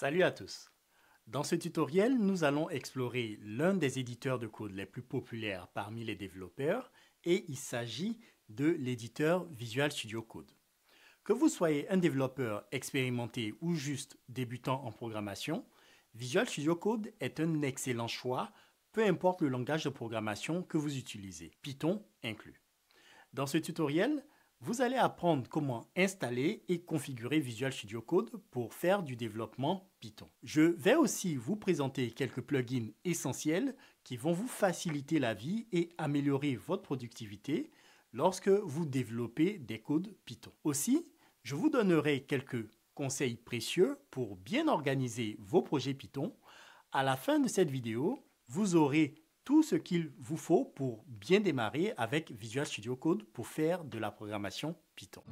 Salut à tous! Dans ce tutoriel, nous allons explorer l'un des éditeurs de code les plus populaires parmi les développeurs et il s'agit de l'éditeur Visual Studio Code. Que vous soyez un développeur expérimenté ou juste débutant en programmation, Visual Studio Code est un excellent choix, peu importe le langage de programmation que vous utilisez, Python inclus. Dans ce tutoriel, vous allez apprendre comment installer et configurer Visual Studio Code pour faire du développement Python. Je vais aussi vous présenter quelques plugins essentiels qui vont vous faciliter la vie et améliorer votre productivité lorsque vous développez des codes Python. Aussi, je vous donnerai quelques conseils précieux pour bien organiser vos projets Python. À la fin de cette vidéo, vous aurez tout ce qu'il vous faut pour bien démarrer avec Visual Studio Code pour faire de la programmation Python.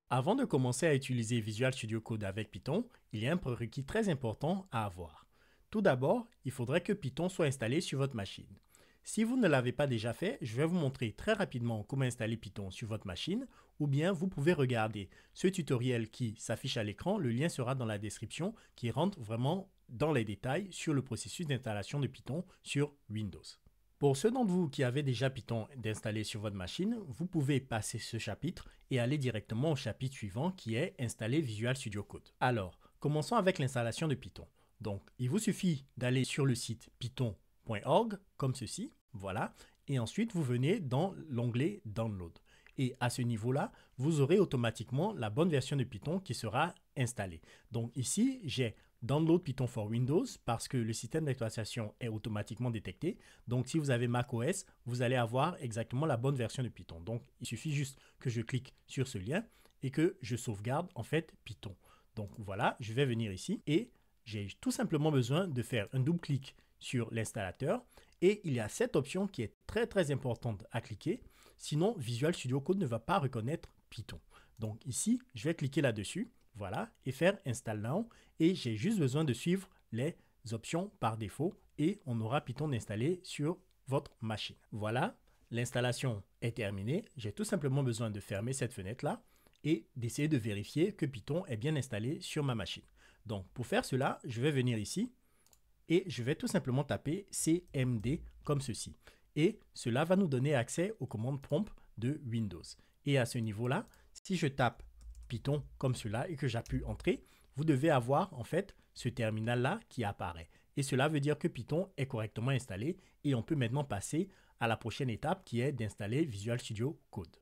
Avant de commencer à utiliser Visual Studio Code avec Python, il y a un prérequis très important à avoir. Tout d'abord, il faudrait que Python soit installé sur votre machine. Si vous ne l'avez pas déjà fait, je vais vous montrer très rapidement comment installer Python sur votre machine ou bien vous pouvez regarder ce tutoriel qui s'affiche à l'écran. Le lien sera dans la description qui rentre vraiment dans les détails sur le processus d'installation de Python sur Windows. Pour ceux d'entre vous qui avaient déjà Python d'installer sur votre machine, vous pouvez passer ce chapitre et aller directement au chapitre suivant qui est installer Visual Studio Code. Alors, commençons avec l'installation de Python. Donc, il vous suffit d'aller sur le site python.org comme ceci, voilà, et ensuite vous venez dans l'onglet Download. Et à ce niveau-là, vous aurez automatiquement la bonne version de Python qui sera installée. Donc ici, j'ai Download Python for Windows parce que le système d'exploitation est automatiquement détecté. Donc si vous avez macOS, vous allez avoir exactement la bonne version de Python. Donc il suffit juste que je clique sur ce lien et que je sauvegarde en fait Python. Donc voilà, je vais venir ici et j'ai tout simplement besoin de faire un double clic sur l'installateur et il y a cette option qui est très importante à cliquer. Sinon, Visual Studio Code ne va pas reconnaître Python. Donc ici, je vais cliquer là-dessus, voilà, et faire Install Now. Et j'ai juste besoin de suivre les options par défaut et on aura Python installé sur votre machine. Voilà, l'installation est terminée. J'ai tout simplement besoin de fermer cette fenêtre-là et d'essayer de vérifier que Python est bien installé sur ma machine. Donc pour faire cela, je vais venir ici et je vais tout simplement taper cmd comme ceci. Et cela va nous donner accès aux commandes prompt de Windows. Et à ce niveau-là, si je tape Python comme cela et que j'appuie Entrée, vous devez avoir en fait ce terminal-là qui apparaît. Et cela veut dire que Python est correctement installé et on peut maintenant passer à la prochaine étape qui est d'installer Visual Studio Code.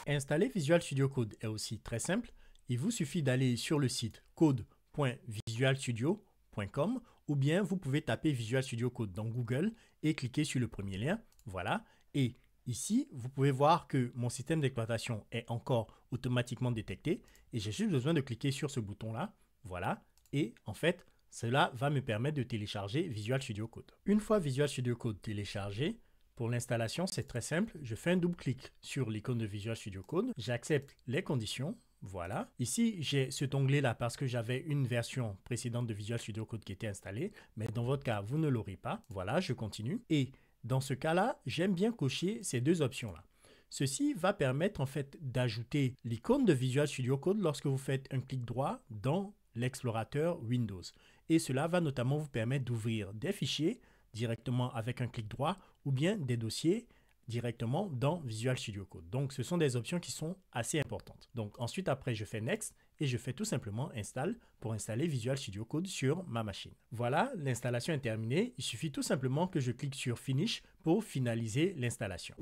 Installer Visual Studio Code est aussi très simple. Il vous suffit d'aller sur le site code.visualstudio.com ou bien vous pouvez taper Visual Studio Code dans Google et cliquer sur le premier lien. Voilà. Et ici, vous pouvez voir que mon système d'exploitation est encore automatiquement détecté et j'ai juste besoin de cliquer sur ce bouton-là. Voilà. Et en fait, cela va me permettre de télécharger Visual Studio Code. Une fois Visual Studio Code téléchargé, pour l'installation, c'est très simple. Je fais un double clic sur l'icône de Visual Studio Code. J'accepte les conditions. Voilà. Ici, j'ai cet onglet-là parce que j'avais une version précédente de Visual Studio Code qui était installée. Mais dans votre cas, vous ne l'aurez pas. Voilà, je continue. Et dans ce cas-là, j'aime bien cocher ces deux options-là. Ceci va permettre en fait d'ajouter l'icône de Visual Studio Code lorsque vous faites un clic droit dans l'explorateur Windows. Et cela va notamment vous permettre d'ouvrir des fichiers directement avec un clic droit ou bien des dossiers directement dans Visual Studio Code. Donc, ce sont des options qui sont assez importantes. Donc, ensuite, après, je fais Next et je fais tout simplement Install pour installer Visual Studio Code sur ma machine. Voilà, l'installation est terminée. Il suffit tout simplement que je clique sur Finish pour finaliser l'installation.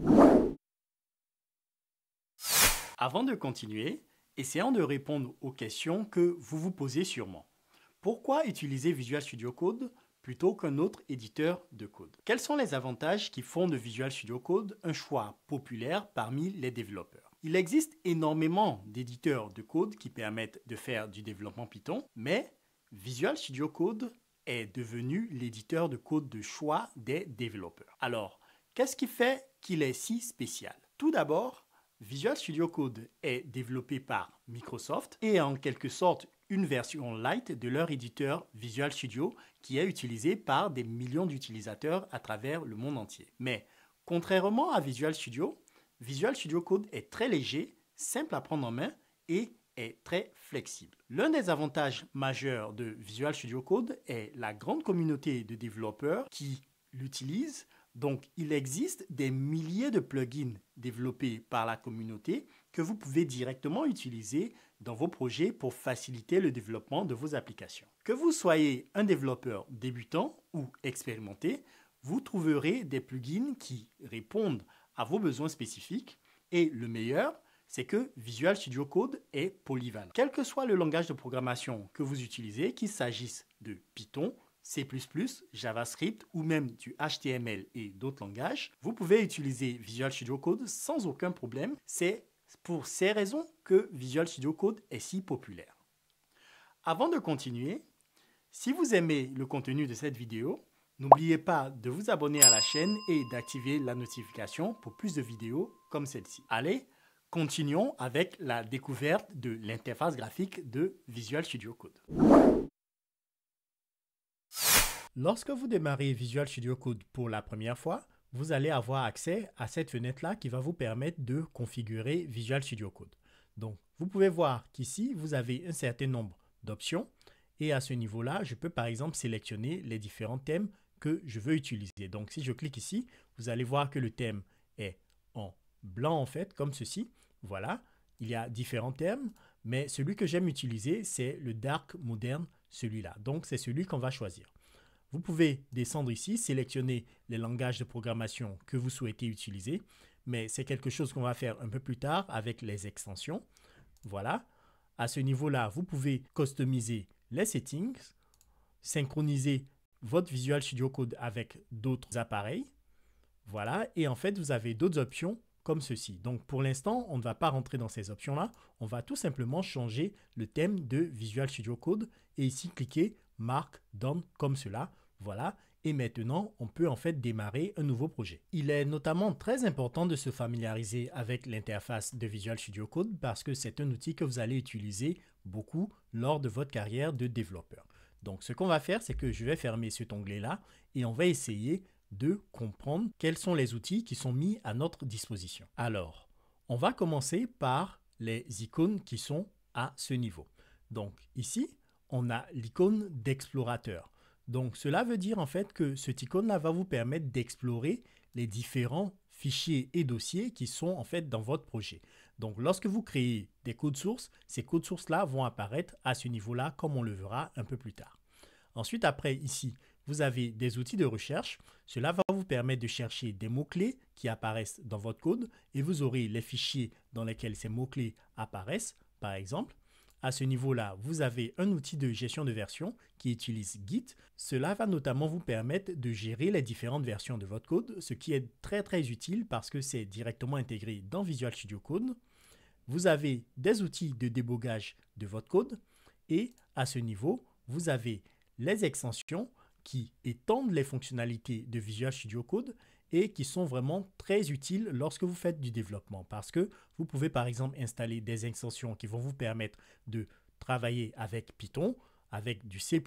Avant de continuer, essayons de répondre aux questions que vous vous posez sûrement. Pourquoi utiliser Visual Studio Code plutôt qu'un autre éditeur de code? Quels sont les avantages qui font de Visual Studio Code un choix populaire parmi les développeurs? Il existe énormément d'éditeurs de code qui permettent de faire du développement Python, mais Visual Studio Code est devenu l'éditeur de code de choix des développeurs. Alors, qu'est-ce qui fait qu'il est si spécial? Tout d'abord, Visual Studio Code est développé par Microsoft et en quelque sorte une version light de leur éditeur Visual Studio qui est utilisé par des millions d'utilisateurs à travers le monde entier. Mais contrairement à Visual Studio Code est très léger simple à prendre en main et est très flexible. L'un des avantages majeurs de Visual Studio Code est la grande communauté de développeurs qui l'utilisent. Donc, il existe des milliers de plugins développés par la communauté que vous pouvez directement utiliser dans vos projets pour faciliter le développement de vos applications. Que vous soyez un développeur débutant ou expérimenté, vous trouverez des plugins qui répondent à vos besoins spécifiques. Et le meilleur, c'est que Visual Studio Code est polyvalent. Quel que soit le langage de programmation que vous utilisez, qu'il s'agisse de Python, C++, JavaScript ou même du HTML et d'autres langages, vous pouvez utiliser Visual Studio Code sans aucun problème. C'est pour ces raisons que Visual Studio Code est si populaire. Avant de continuer, si vous aimez le contenu de cette vidéo, n'oubliez pas de vous abonner à la chaîne et d'activer la notification pour plus de vidéos comme celle-ci. Allez, continuons avec la découverte de l'interface graphique de Visual Studio Code. Lorsque vous démarrez Visual Studio Code pour la première fois, vous allez avoir accès à cette fenêtre-là qui va vous permettre de configurer Visual Studio Code. Donc, vous pouvez voir qu'ici, vous avez un certain nombre d'options et à ce niveau-là, je peux par exemple sélectionner les différents thèmes que je veux utiliser. Donc, si je clique ici, vous allez voir que le thème est en blanc en fait, comme ceci. Voilà, il y a différents thèmes, mais celui que j'aime utiliser, c'est le Dark Modern, celui-là. Donc, c'est celui qu'on va choisir. Vous pouvez descendre ici, sélectionner les langages de programmation que vous souhaitez utiliser, mais c'est quelque chose qu'on va faire un peu plus tard avec les extensions. Voilà, à ce niveau-là, vous pouvez customiser les settings, synchroniser votre Visual Studio Code avec d'autres appareils. Voilà, et en fait, vous avez d'autres options comme ceci. Donc, pour l'instant, on ne va pas rentrer dans ces options-là. On va tout simplement changer le thème de Visual Studio Code et ici, cliquer Markdown comme cela. Voilà, et maintenant, on peut en fait démarrer un nouveau projet. Il est notamment très important de se familiariser avec l'interface de Visual Studio Code parce que c'est un outil que vous allez utiliser beaucoup lors de votre carrière de développeur. Donc, ce qu'on va faire, c'est que je vais fermer cet onglet-là et on va essayer de comprendre quels sont les outils qui sont mis à notre disposition. Alors, on va commencer par les icônes qui sont à ce niveau. Donc, ici, on a l'icône d'explorateur. Donc, cela veut dire en fait que cette icône-là va vous permettre d'explorer les différents fichiers et dossiers qui sont en fait dans votre projet. Donc, lorsque vous créez des codes sources, ces codes sources-là vont apparaître à ce niveau-là comme on le verra un peu plus tard. Ensuite, après, ici, vous avez des outils de recherche. Cela va vous permettre de chercher des mots-clés qui apparaissent dans votre code et vous aurez les fichiers dans lesquels ces mots-clés apparaissent, par exemple. À ce niveau-là, vous avez un outil de gestion de version qui utilise Git. Cela va notamment vous permettre de gérer les différentes versions de votre code, ce qui est très utile parce que c'est directement intégré dans Visual Studio Code. Vous avez des outils de débogage de votre code et à ce niveau, vous avez les extensions qui étendent les fonctionnalités de Visual Studio Code et qui sont vraiment très utiles lorsque vous faites du développement parce que vous pouvez par exemple installer des extensions qui vont vous permettre de travailler avec Python, avec du C++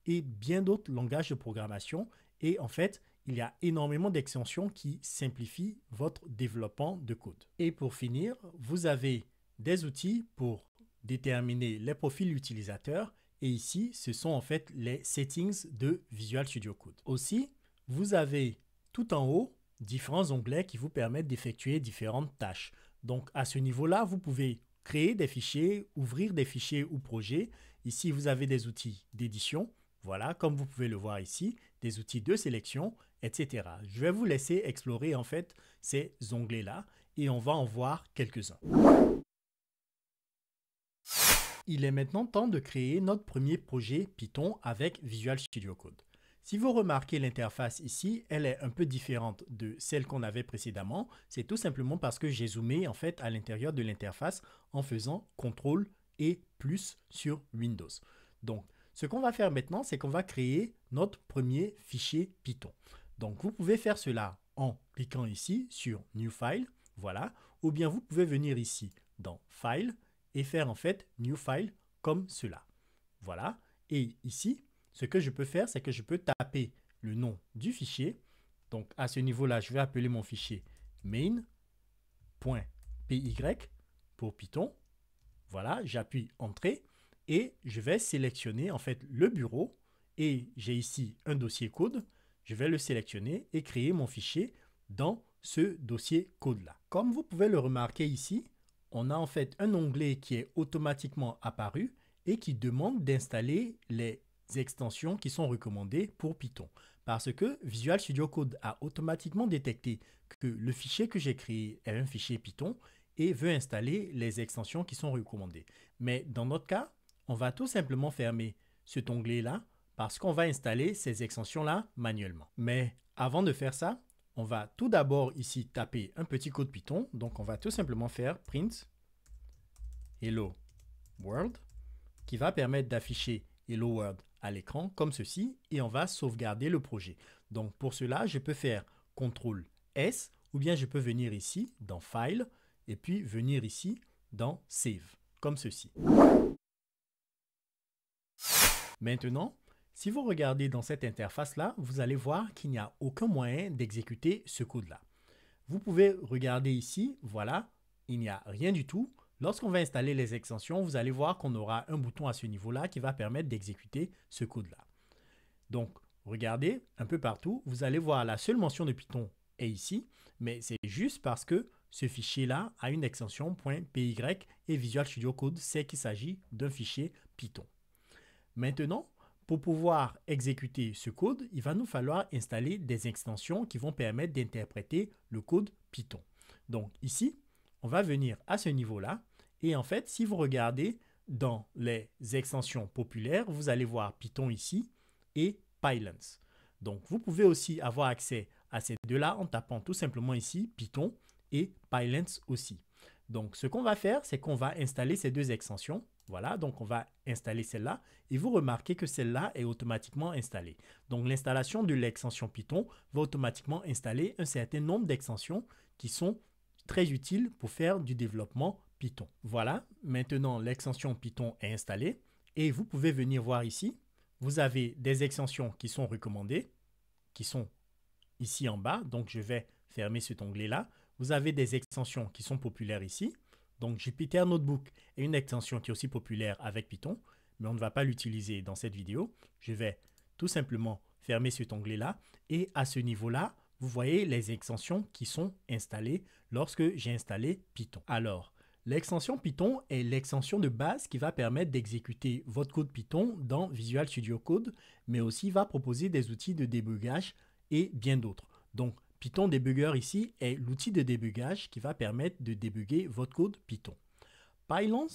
et bien d'autres langages de programmation. Et en fait, il y a énormément d'extensions qui simplifient votre développement de code. Et pour finir, vous avez des outils pour déterminer les profils utilisateurs. Et ici, ce sont en fait les settings de Visual Studio Code. Aussi, vous avez tout en haut différents onglets qui vous permettent d'effectuer différentes tâches. Donc, à ce niveau-là, vous pouvez créer des fichiers, ouvrir des fichiers ou projets. Ici, vous avez des outils d'édition. Voilà, comme vous pouvez le voir ici, des outils de sélection, etc. Je vais vous laisser explorer en fait ces onglets-là et on va en voir quelques-uns. Il est maintenant temps de créer notre premier projet Python avec Visual Studio Code. Si vous remarquez l'interface ici, elle est un peu différente de celle qu'on avait précédemment. C'est tout simplement parce que j'ai zoomé en fait à l'intérieur de l'interface en faisant CTRL et plus sur Windows. Donc, ce qu'on va faire maintenant, c'est qu'on va créer notre premier fichier Python. Donc, vous pouvez faire cela en cliquant ici sur New File, voilà, ou bien vous pouvez venir ici dans File et faire en fait New File comme cela. Voilà, et ici, ce que je peux faire, c'est que je peux taper le nom du fichier. Donc, à ce niveau-là, je vais appeler mon fichier main.py pour Python. Voilà, j'appuie Entrée et je vais sélectionner en fait le bureau et j'ai ici un dossier code. Je vais le sélectionner et créer mon fichier dans ce dossier code-là. Comme vous pouvez le remarquer ici, on a en fait un onglet qui est automatiquement apparu et qui demande d'installer les extensions qui sont recommandées pour Python. Parce que Visual Studio Code a automatiquement détecté que le fichier que j'ai créé est un fichier Python et veut installer les extensions qui sont recommandées. Mais dans notre cas, on va tout simplement fermer cet onglet-là parce qu'on va installer ces extensions-là manuellement. Mais avant de faire ça, on va tout d'abord ici taper un petit code Python. Donc, on va tout simplement faire print hello world qui va permettre d'afficher hello world à l'écran comme ceci et on va sauvegarder le projet. Donc, pour cela, je peux faire CTRL S ou bien je peux venir ici dans File et puis venir ici dans Save comme ceci. Maintenant, si vous regardez dans cette interface-là, vous allez voir qu'il n'y a aucun moyen d'exécuter ce code-là. Vous pouvez regarder ici, voilà, il n'y a rien du tout. Lorsqu'on va installer les extensions, vous allez voir qu'on aura un bouton à ce niveau-là qui va permettre d'exécuter ce code-là. Donc, regardez un peu partout, vous allez voir la seule mention de Python est ici, mais c'est juste parce que ce fichier-là a une extension .py et Visual Studio Code sait qu'il s'agit d'un fichier Python. Maintenant, pour pouvoir exécuter ce code, il va nous falloir installer des extensions qui vont permettre d'interpréter le code Python. Donc ici, on va venir à ce niveau-là. Et en fait, si vous regardez dans les extensions populaires, vous allez voir Python ici et Pylons. Donc vous pouvez aussi avoir accès à ces deux-là en tapant tout simplement ici Python et Pylons aussi. Donc ce qu'on va faire, c'est qu'on va installer ces deux extensions. Voilà, donc on va installer celle-là et vous remarquez que celle-là est automatiquement installée. Donc l'installation de l'extension Python va automatiquement installer un certain nombre d'extensions qui sont très utiles pour faire du développement Python. Voilà, maintenant l'extension Python est installée et vous pouvez venir voir ici. Vous avez des extensions qui sont recommandées, qui sont ici en bas. Donc je vais fermer cet onglet-là. Vous avez des extensions qui sont populaires ici. Donc, Jupyter Notebook est une extension qui est aussi populaire avec Python, mais on ne va pas l'utiliser dans cette vidéo. Je vais tout simplement fermer cet onglet-là. Et à ce niveau-là, vous voyez les extensions qui sont installées lorsque j'ai installé Python. Alors, l'extension Python est l'extension de base qui va permettre d'exécuter votre code Python dans Visual Studio Code, mais aussi va proposer des outils de débugage et bien d'autres. Donc, Python Debugger ici est l'outil de débugage qui va permettre de débugger votre code Python. Pylons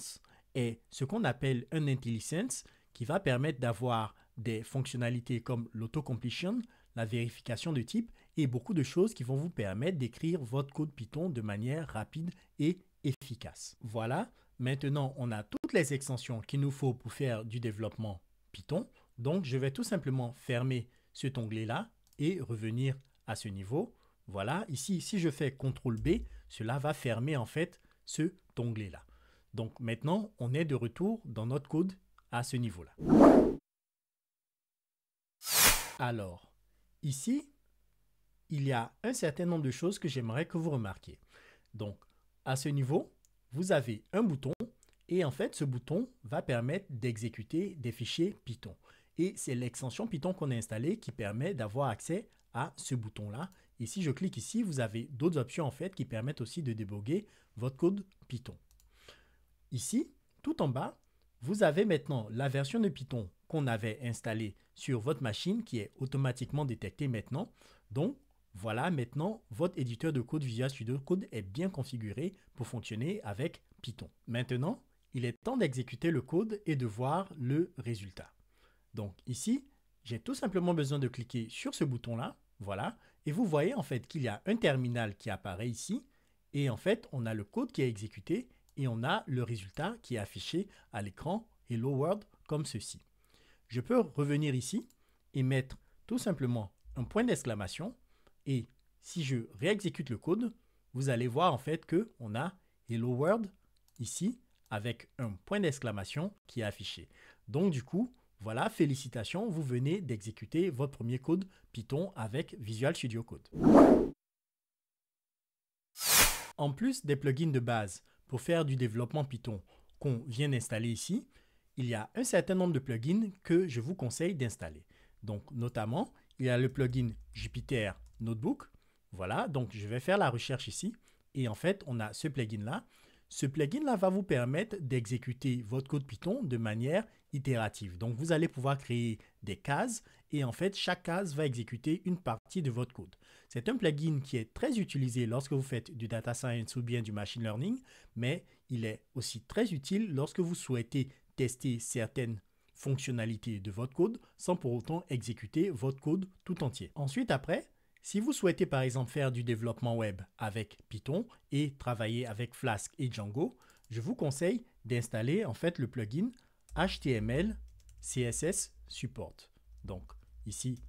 est ce qu'on appelle un IntelliSense qui va permettre d'avoir des fonctionnalités comme l'autocompletion, la vérification de type et beaucoup de choses qui vont vous permettre d'écrire votre code Python de manière rapide et efficace. Voilà, maintenant on a toutes les extensions qu'il nous faut pour faire du développement Python. Donc je vais tout simplement fermer cet onglet-là et revenir à ce niveau. Voilà, ici, si je fais CTRL B, cela va fermer en fait cet onglet-là. Donc maintenant, on est de retour dans notre code à ce niveau-là. Alors, ici, il y a un certain nombre de choses que j'aimerais que vous remarquiez. Donc, à ce niveau, vous avez un bouton et en fait, ce bouton va permettre d'exécuter des fichiers Python. Et c'est l'extension Python qu'on a installée qui permet d'avoir accès à ce bouton-là. Et si je clique ici, vous avez d'autres options en fait qui permettent aussi de débugger votre code Python. Ici, tout en bas, vous avez maintenant la version de Python qu'on avait installée sur votre machine qui est automatiquement détectée maintenant. Donc, voilà, maintenant, votre éditeur de code Visual Studio Code est bien configuré pour fonctionner avec Python. Maintenant, il est temps d'exécuter le code et de voir le résultat. Donc ici, j'ai tout simplement besoin de cliquer sur ce bouton-là. Voilà. Et vous voyez en fait qu'il y a un terminal qui apparaît ici. Et en fait, on a le code qui est exécuté et on a le résultat qui est affiché à l'écran Hello World comme ceci. Je peux revenir ici et mettre tout simplement un point d'exclamation. Et si je réexécute le code, vous allez voir en fait qu'on a Hello World ici avec un point d'exclamation qui est affiché. Donc du coup, voilà, félicitations, vous venez d'exécuter votre premier code Python avec Visual Studio Code. En plus des plugins de base pour faire du développement Python qu'on vient d'installer ici, il y a un certain nombre de plugins que je vous conseille d'installer. Donc, notamment, il y a le plugin Jupyter Notebook. Voilà, donc je vais faire la recherche ici. Et en fait, on a ce plugin-là. Ce plugin-là va vous permettre d'exécuter votre code Python de manière itérative. Donc, vous allez pouvoir créer des cases et en fait, chaque case va exécuter une partie de votre code. C'est un plugin qui est très utilisé lorsque vous faites du data science ou bien du machine learning, mais il est aussi très utile lorsque vous souhaitez tester certaines fonctionnalités de votre code sans pour autant exécuter votre code tout entier. Ensuite, après, si vous souhaitez par exemple faire du développement web avec Python et travailler avec Flask et Django, je vous conseille d'installer en fait le plugin HTML CSS Support. Donc ici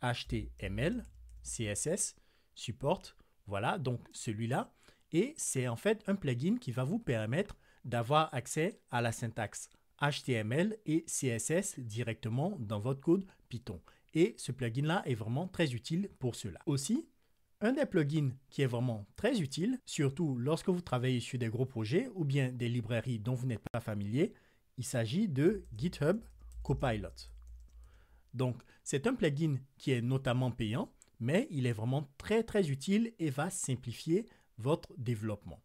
HTML CSS Support, voilà donc celui-là. Et c'est en fait un plugin qui va vous permettre d'avoir accès à la syntaxe HTML et CSS directement dans votre code Python. Et ce plugin-là est vraiment très utile pour cela. Aussi, un des plugins qui est vraiment très utile, surtout lorsque vous travaillez sur des gros projets ou bien des librairies dont vous n'êtes pas familier, il s'agit de GitHub Copilot. Donc, c'est un plugin qui est notamment payant, mais il est vraiment très utile et va simplifier votre développement.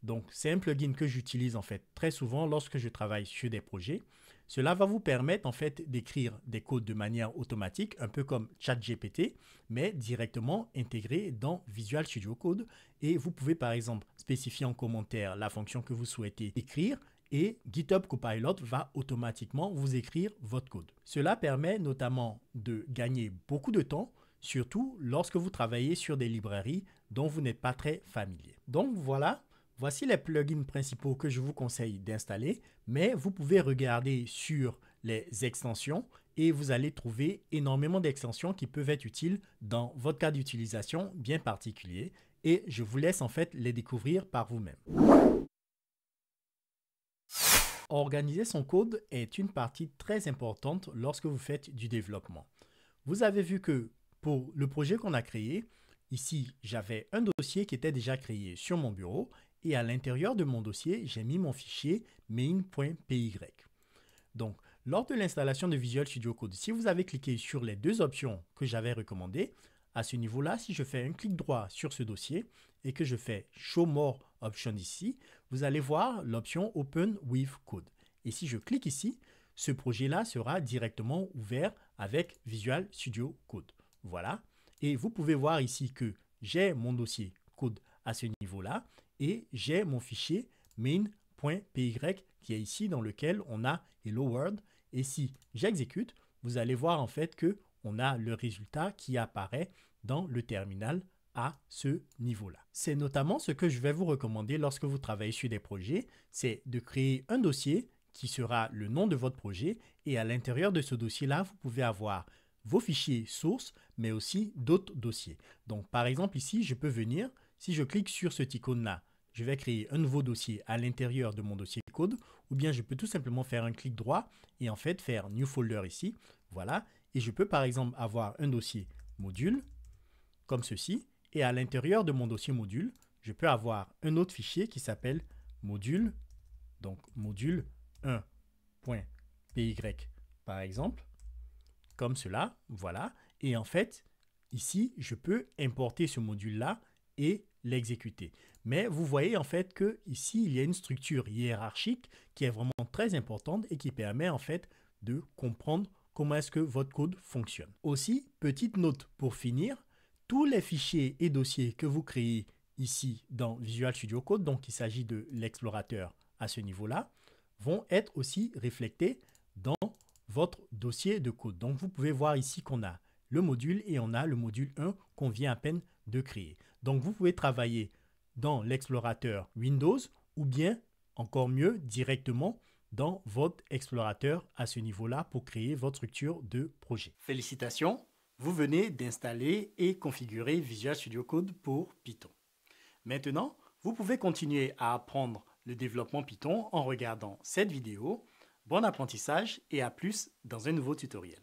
Donc, c'est un plugin que j'utilise en fait très souvent lorsque je travaille sur des projets. Cela va vous permettre en fait d'écrire des codes de manière automatique, un peu comme ChatGPT, mais directement intégré dans Visual Studio Code. Et vous pouvez par exemple spécifier en commentaire la fonction que vous souhaitez écrire et GitHub Copilot va automatiquement vous écrire votre code. Cela permet notamment de gagner beaucoup de temps, surtout lorsque vous travaillez sur des librairies dont vous n'êtes pas très familier. Donc voilà. Voici les plugins principaux que je vous conseille d'installer, mais vous pouvez regarder sur les extensions et vous allez trouver énormément d'extensions qui peuvent être utiles dans votre cas d'utilisation bien particulier et je vous laisse en fait les découvrir par vous-même. Organiser son code est une partie très importante lorsque vous faites du développement. Vous avez vu que pour le projet qu'on a créé, ici j'avais un dossier qui était déjà créé sur mon bureau. Et à l'intérieur de mon dossier, j'ai mis mon fichier main.py. Donc, lors de l'installation de Visual Studio Code, si vous avez cliqué sur les deux options que j'avais recommandées, à ce niveau-là, si je fais un clic droit sur ce dossier et que je fais Show More Options ici, vous allez voir l'option Open with Code. Et si je clique ici, ce projet-là sera directement ouvert avec Visual Studio Code. Voilà. Et vous pouvez voir ici que j'ai mon dossier code à ce niveau-là. Et j'ai mon fichier main.py qui est ici dans lequel on a Hello World. Et si j'exécute, vous allez voir en fait que on a le résultat qui apparaît dans le terminal à ce niveau-là. C'est notamment ce que je vais vous recommander lorsque vous travaillez sur des projets, c'est de créer un dossier qui sera le nom de votre projet et à l'intérieur de ce dossier-là, vous pouvez avoir vos fichiers sources, mais aussi d'autres dossiers. Donc par exemple ici, je peux venir, si je clique sur cet icône-là, je vais créer un nouveau dossier à l'intérieur de mon dossier code ou bien je peux tout simplement faire un clic droit et en fait faire New Folder ici. Voilà. Et je peux par exemple avoir un dossier module comme ceci et à l'intérieur de mon dossier module, je peux avoir un autre fichier qui s'appelle module, donc module 1.py par exemple, comme cela. Voilà. Et en fait, ici, je peux importer ce module-là et l'exécuter. Mais vous voyez en fait que ici il y a une structure hiérarchique qui est vraiment très importante et qui permet en fait de comprendre comment est-ce que votre code fonctionne. Aussi, petite note pour finir, tous les fichiers et dossiers que vous créez ici dans Visual Studio Code, donc il s'agit de l'explorateur à ce niveau-là, vont être aussi reflétés dans votre dossier de code. Donc vous pouvez voir ici qu'on a le module et on a le module 1 qu'on vient à peine de créer. Donc vous pouvez travailler dans l'explorateur Windows ou bien encore mieux directement dans votre explorateur à ce niveau-là pour créer votre structure de projet. Félicitations, vous venez d'installer et configurer Visual Studio Code pour Python. Maintenant, vous pouvez continuer à apprendre le développement Python en regardant cette vidéo. Bon apprentissage et à plus dans un nouveau tutoriel.